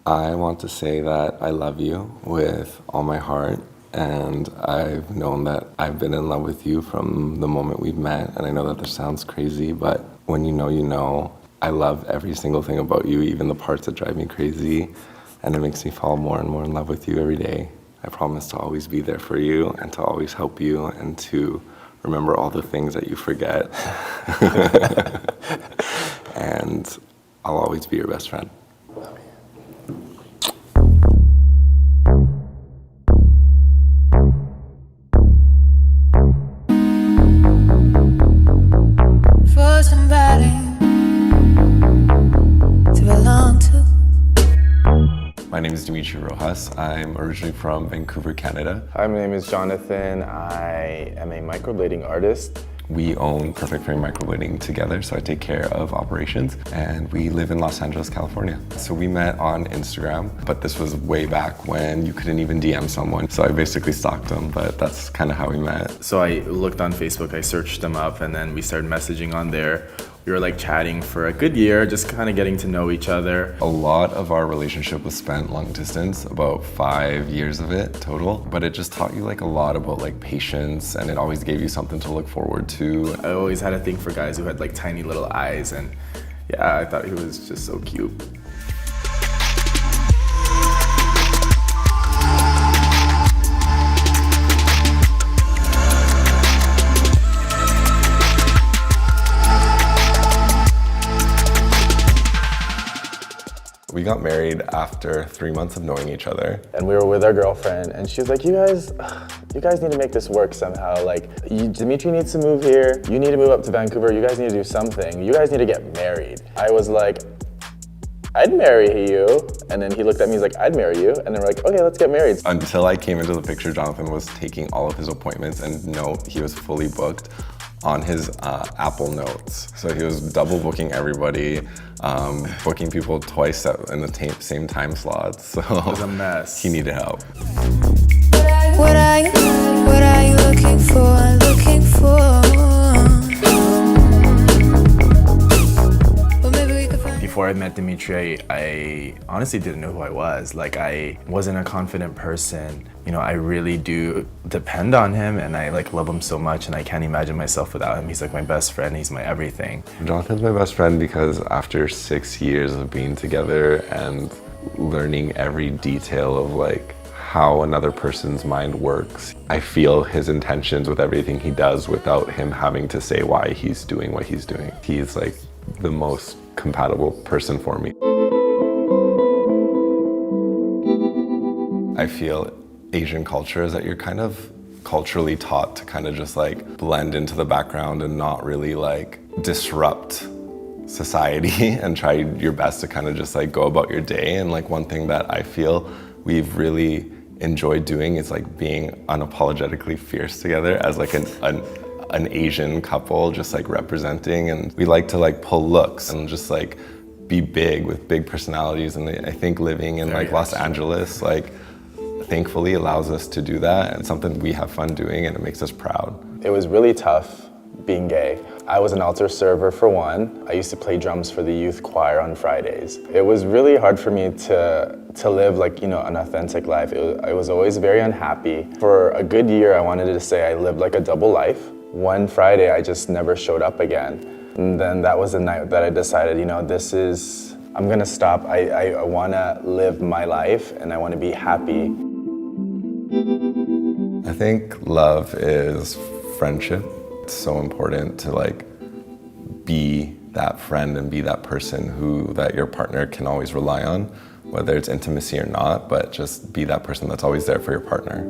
I want to say that I love you with all my heart, and I've known that I've been in love with you from the moment we've met, and I know that this sounds crazy, but when you know, you know. I love every single thing about you, even the parts that drive me crazy, and it makes me fall more and more in love with you every day. I promise to always be there for you and to always help you and to remember all the things that you forget. And I'll always be your best friend. For somebody to belong to. My name is Dimitri Rojas. I'm originally from Vancouver, Canada. Hi, my name is Jonathan. I am a microblading artist. We own Perfect Frame Microblading together, so I take care of operations, and we live in Los Angeles, California. So we met on Instagram, but this was way back when you couldn't even DM someone. So I basically stalked them, but that's kind of how we met. So I looked on Facebook, I searched them up, and then we started messaging on there. We were like chatting for a good year, just kind of getting to know each other. A lot of our relationship was spent long distance, about 5 years of it total, but it just taught you like a lot about like patience, and it always gave you something to look forward to. I always had a thing for guys who had like tiny little eyes, and yeah, I thought he was just so cute. We got married after 3 months of knowing each other. And we were with our girlfriend, and she was like, you guys need to make this work somehow. Like, Dimitri needs to move here, you need to move up to Vancouver, you guys need to do something, you guys need to get married. I was like, I'd marry you. And then he looked at me, he's like, I'd marry you. And then we're like, okay, let's get married. Until I came into the picture, Jonathan was taking all of his appointments, and no, he was fully booked on his Apple Notes. So he was double booking everybody, booking people twice in the same time slots. So it was a mess. He needed help. What are you looking for? Looking for? Well, maybe we could find. Before I met Dimitri, I honestly didn't know who I was. Like, I wasn't a confident person. You know, I really do depend on him, and I like love him so much, and I can't imagine myself without him. He's like my best friend, he's my everything. Jonathan's my best friend because after 6 years of being together and learning every detail of like how another person's mind works, I feel his intentions with everything he does without him having to say why he's doing what he's doing. He's like the most compatible person for me. I feel Asian culture is that you're kind of culturally taught to kind of just like blend into the background and not really like disrupt society and try your best to kind of just like go about your day. And like one thing that I feel we've really enjoyed doing is like being unapologetically fierce together as like an Asian couple, just like representing. And we like to like pull looks and just like be big with big personalities. And I think living in like Los Angeles, like thankfully allows us to do that, and it's something we have fun doing, and it makes us proud. It was really tough being gay. I was an altar server for one. I used to play drums for the youth choir on Fridays. It was really hard for me to live like, you know, an authentic life. I was always very unhappy. For a good year, I wanted to say I lived like a double life. One Friday, I just never showed up again. And then that was the night that I decided, you know, I'm gonna stop. I wanna live my life, and I wanna be happy. I think love is friendship. It's so important to like be that friend and be that person that your partner can always rely on, whether it's intimacy or not, but just be that person that's always there for your partner.